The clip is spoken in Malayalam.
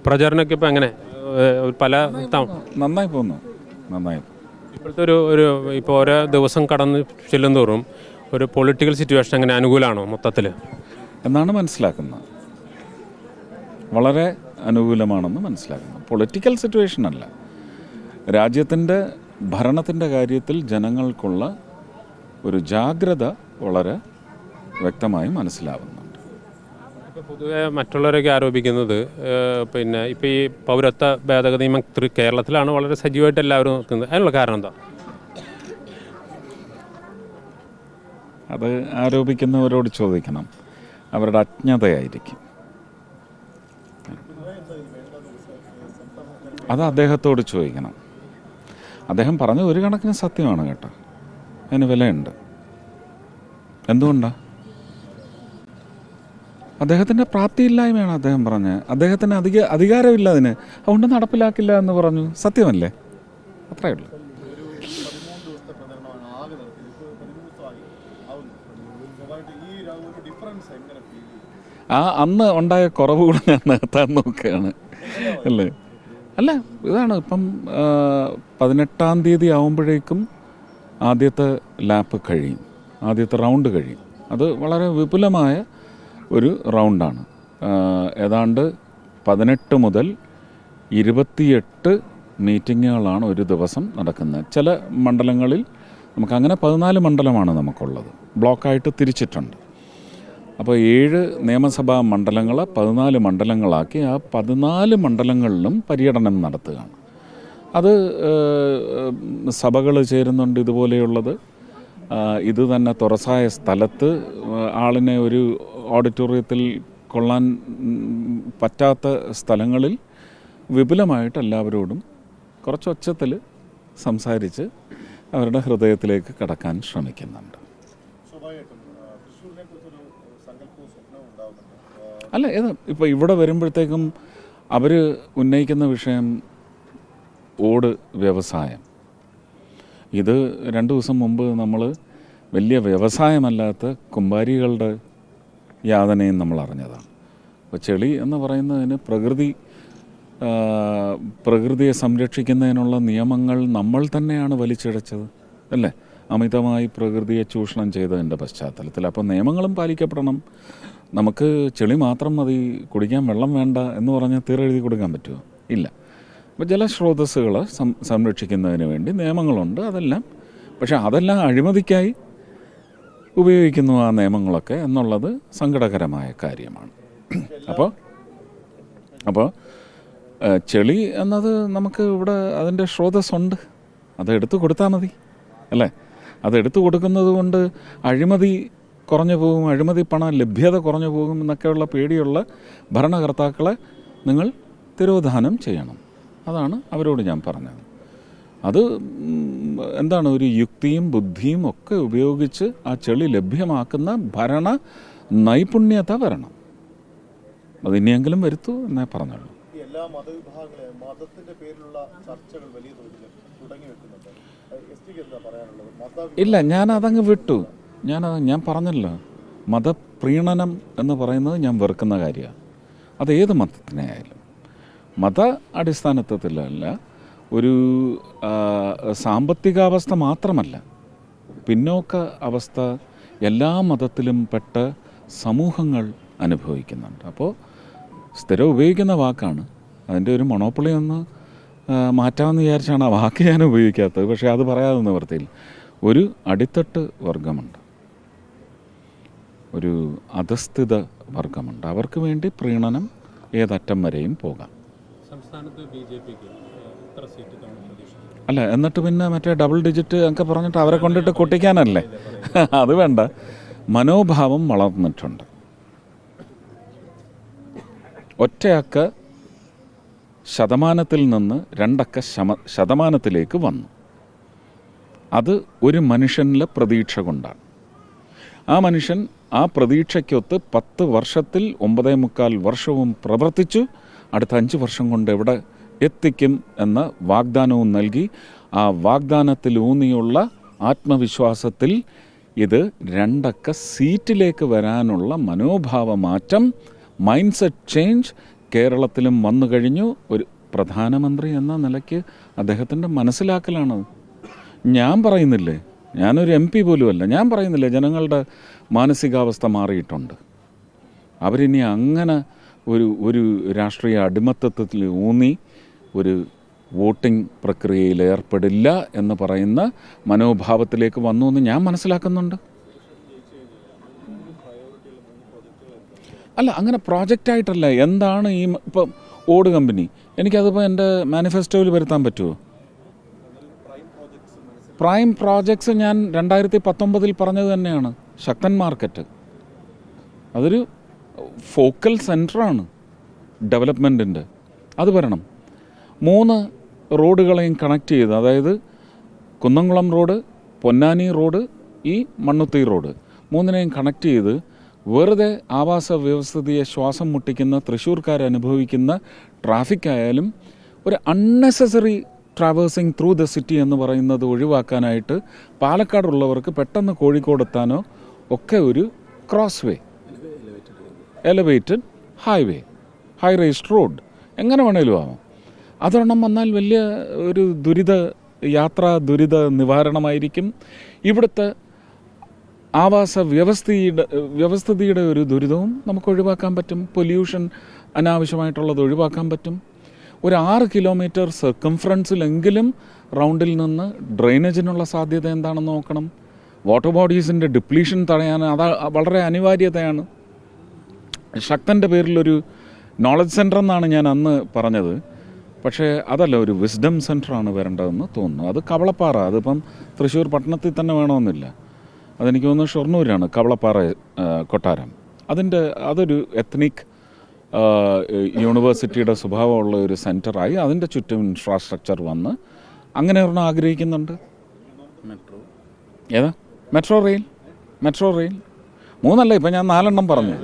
പ്രചാരണമൊക്കെ ഇപ്പോൾ എങ്ങനെ പല നന്നായി പോകുന്നു. ഇപ്പോഴത്തെ ഒരു ഇപ്പോൾ ഓരോ ദിവസം കടന്ന് ചെല്ലുന്തോറും ഒരു പൊളിറ്റിക്കൽ സിറ്റുവേഷൻ അങ്ങനെ അനുകൂലമാണോ മൊത്തത്തിൽ എന്നാണ് മനസ്സിലാക്കുന്നത്? വളരെ അനുകൂലമാണെന്ന് മനസ്സിലാക്കുന്നു. പൊളിറ്റിക്കൽ സിറ്റുവേഷൻ അല്ല, രാജ്യത്തിൻ്റെ ഭരണത്തിൻ്റെ കാര്യത്തിൽ ജനങ്ങൾക്കുള്ള ഒരു ജാഗ്രത വളരെ വ്യക്തമായി മനസ്സിലാവുന്നുണ്ട്. പൊതുവെ മറ്റുള്ളവരൊക്കെ ആരോപിക്കുന്നത് പിന്നെ ഇപ്പോൾ ഈ പൗരത്വ ഭേദഗതി നിയമം കേരളത്തിലാണ് വളരെ സജീവമായിട്ട് എല്ലാവരും നോക്കുന്നത്. അതിനുള്ള കാരണം എന്താ? അത് ആരോപിക്കുന്നവരോട് ചോദിക്കണം, അവരുടെ അജ്ഞതയായിരിക്കും. അത് അദ്ദേഹത്തോട് ചോദിക്കണം. അദ്ദേഹം പറഞ്ഞ ഒരു കണക്കിന് സത്യമാണ് കേട്ടോ, അതിന് വിലയുണ്ട്. എന്തുകൊണ്ടാണ്? അദ്ദേഹത്തിൻ്റെ പ്രാപ്തിയില്ലായ്മയാണ് അദ്ദേഹം പറഞ്ഞത്. അദ്ദേഹത്തിന് അധികാരമില്ല അതിന്, അതുകൊണ്ട് നടപ്പിലാക്കില്ല എന്ന് പറഞ്ഞു. സത്യമല്ലേ? അത്രയേ ഉള്ളൂ. അന്ന് ഉണ്ടായ കുറവ് കൂടെ ഞാൻ നിർത്താൻ നോക്കുകയാണ് അല്ലേ? അല്ല, ഇതാണ് ഇപ്പം 18-ാം തീയതി ആവുമ്പോഴേക്കും ആദ്യത്തെ ലാപ്പ് കഴിയും, ആദ്യത്തെ റൗണ്ട് കഴിയും. അത് വളരെ വിപുലമായ ഒരു റൗണ്ടാണ്. ഏതാണ്ട് 18 മുതൽ 28 മീറ്റിങ്ങുകളാണ് ഒരു ദിവസം നടക്കുന്നത്. ചില മണ്ഡലങ്ങളിൽ നമുക്കങ്ങനെ 14 മണ്ഡലമാണ് നമുക്കുള്ളത്, ബ്ലോക്കായിട്ട് തിരിച്ചിട്ടുണ്ട്. അപ്പോൾ 7 നിയമസഭാ മണ്ഡലങ്ങൾ 14 മണ്ഡലങ്ങളാക്കി ആ 14 മണ്ഡലങ്ങളിലും പര്യടനം നടത്തുകയാണ്. അത് സഭകൾ ചേരുന്നുണ്ട് ഇതുപോലെയുള്ളത്. ഇത് തന്നെ തുറസായ സ്ഥലത്ത് ആളിനെ ഒരു ഓഡിറ്റോറിയത്തിൽ കൊള്ളാൻ പറ്റാത്ത സ്ഥലങ്ങളിൽ വിപുലമായിട്ട് എല്ലാവരോടും കുറച്ച് ഒച്ചത്തിൽ സംസാരിച്ച് അവരുടെ ഹൃദയത്തിലേക്ക് കടക്കാൻ ശ്രമിക്കുന്നുണ്ട്. അല്ല, ഇപ്പോൾ ഇവിടെ വരുമ്പോഴത്തേക്കും അവർ ഉന്നയിക്കുന്ന വിഷയം ഓട് വ്യവസായം. ഇത് 2 ദിവസം മുമ്പ് നമ്മൾ വലിയ വ്യവസായമല്ലാത്ത കുമ്പാരികളുടെ യാതനയും നമ്മൾ അറിഞ്ഞതാണ്. അപ്പോൾ ചെളി എന്ന് പറയുന്നതിന് പ്രകൃതിയെ സംരക്ഷിക്കുന്നതിനുള്ള നിയമങ്ങൾ നമ്മൾ തന്നെയാണ് വലിച്ചിഴച്ചത് അല്ലേ? അമിതമായി പ്രകൃതിയെ ചൂഷണം ചെയ്തതിൻ്റെ പശ്ചാത്തലത്തിൽ. അപ്പോൾ നിയമങ്ങളും പാലിക്കപ്പെടണം. നമുക്ക് ചെളി മാത്രം മതി, കുടിക്കാൻ വെള്ളം വേണ്ട എന്ന് പറഞ്ഞാൽ തീരെഴുതി കൊടുക്കാൻ പറ്റുമോ? ഇല്ല. അപ്പോൾ ജലസ്രോതസ്സുകളെ സംരക്ഷിക്കുന്നതിന് വേണ്ടി നിയമങ്ങളുണ്ട്, അതെല്ലാം. പക്ഷേ അതെല്ലാം അഴിമതിക്കായി ഉപയോഗിക്കുന്നു ആ നിയമങ്ങളൊക്കെ എന്നുള്ളത് സങ്കടകരമായ കാര്യമാണ്. അപ്പോൾ ചെളി എന്നത് നമുക്ക് ഇവിടെ അതിൻ്റെ സ്രോതസ്സുണ്ട്, അതെടുത്ത് കൊടുത്താൽ മതി അല്ലേ? അതെടുത്ത് കൊടുക്കുന്നത് കൊണ്ട് അഴിമതി കുറഞ്ഞു പോകും, അഴിമതി പണ ലഭ്യത കുറഞ്ഞു പോകും എന്നൊക്കെയുള്ള പേടിയുള്ള ഭരണകർത്താക്കളെ നിങ്ങൾ തിരോധാനം ചെയ്യണം. അതാണ് അവരോട് ഞാൻ പറഞ്ഞത്. അത് എന്താണ്, ഒരു യുക്തിയും ബുദ്ധിയും ഒക്കെ ഉപയോഗിച്ച് ആ ചെളി ലഭ്യമാക്കുന്ന ഭരണ നൈപുണ്യത വരണം. അതിനെയെങ്കിലും വരുത്തൂ എന്നേ പറഞ്ഞുള്ളൂ. എല്ലാ മതവിഭാഗങ്ങളെയും മതത്തിന്റെ പേരിലുള്ള ചർച്ചകൾ വലിയ തോതിൽ തുടങ്ങി വെക്കുന്നുണ്ട്. എന്താ പറയാനുള്ളത്? ഇല്ല, ഞാനതങ്ങ് വിട്ടു. ഞാൻ പറഞ്ഞല്ലോ, മതപ്രീണനം എന്ന് പറയുന്നത് ഞാൻ വെറുക്കുന്ന കാര്യമാണ്. അത് ഏത് മതത്തിനെ ആയാലും മത അടിസ്ഥാനത്തിലല്ല, ഒരു സാമ്പത്തികാവസ്ഥ മാത്രമല്ല, പിന്നോക്ക അവസ്ഥ എല്ലാ മതത്തിലും പെട്ട സമൂഹങ്ങൾ അനുഭവിക്കുന്നുണ്ട്. അപ്പോൾ സ്ഥിരം ഉപയോഗിക്കുന്ന വാക്കാണ്, അതിൻ്റെ ഒരു മൊണോപ്പൊളി ഒന്ന് മാറ്റാമെന്ന് വിചാരിച്ചാണ് ആ വാക്ക് ഞാൻ ഉപയോഗിക്കാത്തത്. പക്ഷേ അത് പറയാതെ നിവൃത്തിയിൽ ഒരു അടിത്തട്ട് വർഗമുണ്ട്, ഒരു അധസ്ഥിത വർഗമുണ്ട്. അവർക്ക് വേണ്ടി പ്രീണനം ഏതറ്റം വരെയും പോകാം. അല്ല, എന്നിട്ട് പിന്നെ മറ്റേ ഡബിൾ ഡിജിറ്റ് ഒക്കെ പറഞ്ഞിട്ട് അവരെ കൊണ്ടിട്ട് കൊട്ടിക്കാനല്ലേ? അത് വേണ്ട. മനോഭാവം വളർന്നിട്ടുണ്ട്. ഒറ്റയക്ക ശതമാനത്തിൽ നിന്ന് 2 അക്ക ശതമാനത്തിലേക്ക് വന്നു. അത് ഒരു മനുഷ്യനിലെ പ്രതീക്ഷ കൊണ്ടാണ്. ആ മനുഷ്യൻ ആ പ്രതീക്ഷയ്ക്കൊത്ത് 10 വർഷത്തിൽ 9.25 വർഷവും പ്രവർത്തിച്ചു. അടുത്ത 5 വർഷം കൊണ്ട് എവിടെ എത്തിക്കും എന്ന വാഗ്ദാനവും നൽകി. ആ വാഗ്ദാനത്തിലൂന്നിയുള്ള ആത്മവിശ്വാസത്തിൽ ഇത് 2 അക്ക സീറ്റിലേക്ക് വരാനുള്ള മനോഭാവ മാറ്റം, മൈൻഡ് സെറ്റ് ചേഞ്ച് കേരളത്തിലും വന്നു കഴിഞ്ഞു. ഒരു പ്രധാനമന്ത്രി എന്ന നിലയ്ക്ക് അദ്ദേഹത്തിൻ്റെ മനസ്സിലാക്കലാണ്. ഞാൻ പറയുന്നില്ലേ, ഞാനൊരു MP പോലുമല്ല, ഞാൻ പറയുന്നില്ലേ ജനങ്ങളുടെ മാനസികാവസ്ഥ മാറിയിട്ടുണ്ട്. അവരിനി അങ്ങനെ ഒരു രാഷ്ട്രീയ അടിമത്തത്തിൽ ഊന്നി ഒരു വോട്ടിംഗ് പ്രക്രിയയിൽ ഏർപ്പെടില്ല എന്ന് പറയുന്ന മനോഭാവത്തിലേക്ക് വന്നു എന്ന് ഞാൻ മനസ്സിലാക്കുന്നുണ്ട്. അല്ല, അങ്ങനെ പ്രോജക്റ്റായിട്ടല്ല. എന്താണ് ഈ ഇപ്പം ഓട് കമ്പനി, എനിക്കതിപ്പോൾ എൻ്റെ മാനിഫെസ്റ്റോയിൽ വരുത്താൻ പറ്റുമോ? പ്രൈം പ്രോജക്ട്സ് ഞാൻ 2019 പറഞ്ഞത് തന്നെയാണ്. ശക്തൻ മാർക്കറ്റ് അതൊരു ഫോക്കൽ സെൻറ്ററാണ് ഡെവലപ്മെൻറ്റിൻ്റെ, അത് വരണം. 3 റോഡുകളെയും കണക്ട് ചെയ്ത്, അതായത് കുന്നംകുളം റോഡ്, പൊന്നാനി റോഡ്, ഈ മണ്ണുത്തി റോഡ് 3നെയും കണക്ട് ചെയ്ത് വെറുതെ ആവാസ വ്യവസ്ഥിതിയെ ശ്വാസം മുട്ടിക്കുന്ന തൃശ്ശൂർക്കാരനുഭവിക്കുന്ന ട്രാഫിക് ആയാലും ഒരു unnecessary traversing through the city എന്ന് പറയുന്നത് ഒഴിവാക്കാനായിട്ട് പാലക്കാടുള്ളവർക്ക് പെട്ടെന്ന് കോഴിക്കോടെത്താനോ ഒക്കെ ഒരു cross way, elevated highway, high raised road, എങ്ങനെ വേണേലും ആവാം. അതൊരെണ്ണം വന്നാൽ വലിയ ഒരു യാത്രാ ദുരിത നിവാരണമായിരിക്കും. ഇവിടുത്തെ ആവാസ വ്യവസ്ഥിതിയുടെ ഒരു ദുരിതവും നമുക്ക് ഒഴിവാക്കാൻ പറ്റും. പൊല്യൂഷൻ അനാവശ്യമായിട്ടുള്ളത് ഒഴിവാക്കാൻ പറ്റും. ഒരു 6 കിലോമീറ്റർ സർക്കംഫറൻസിലെങ്കിലും റൗണ്ടിൽ നിന്ന് ഡ്രെയിനേജിനുള്ള സാധ്യത എന്താണെന്ന് നോക്കണം. വാട്ടർ ബോഡീസിൻ്റെ ഡിപ്ലീഷൻ തടയാൻ അത് വളരെ അനിവാര്യതയാണ്. ശക്തൻ്റെ പേരിലൊരു നോളജ് സെൻറ്റർ എന്നാണ് ഞാൻ അന്ന് പറഞ്ഞത്. പക്ഷേ അതല്ല, ഒരു വിസ്ഡം സെൻറ്ററാണ് വരേണ്ടതെന്ന് തോന്നുന്നു. അത് കവളപ്പാറ, അതിപ്പം തൃശ്ശൂർ പട്ടണത്തിൽ തന്നെ വേണമെന്നില്ല. അതെനിക്ക് തോന്നുന്നു ഷൊർണൂരാണ് കവളപ്പാറ കൊട്ടാരം. അതൊരു എത്നിക് യൂണിവേഴ്സിറ്റിയുടെ സ്വഭാവമുള്ള ഒരു സെൻറ്ററായി അതിൻ്റെ ചുറ്റും ഇൻഫ്രാസ്ട്രക്ചർ വന്ന് അങ്ങനെ ഒരെണ്ണം ആഗ്രഹിക്കുന്നുണ്ട്. മെട്രോ റെയിൽ 3 അല്ല, ഇപ്പം ഞാൻ 4 പറഞ്ഞു.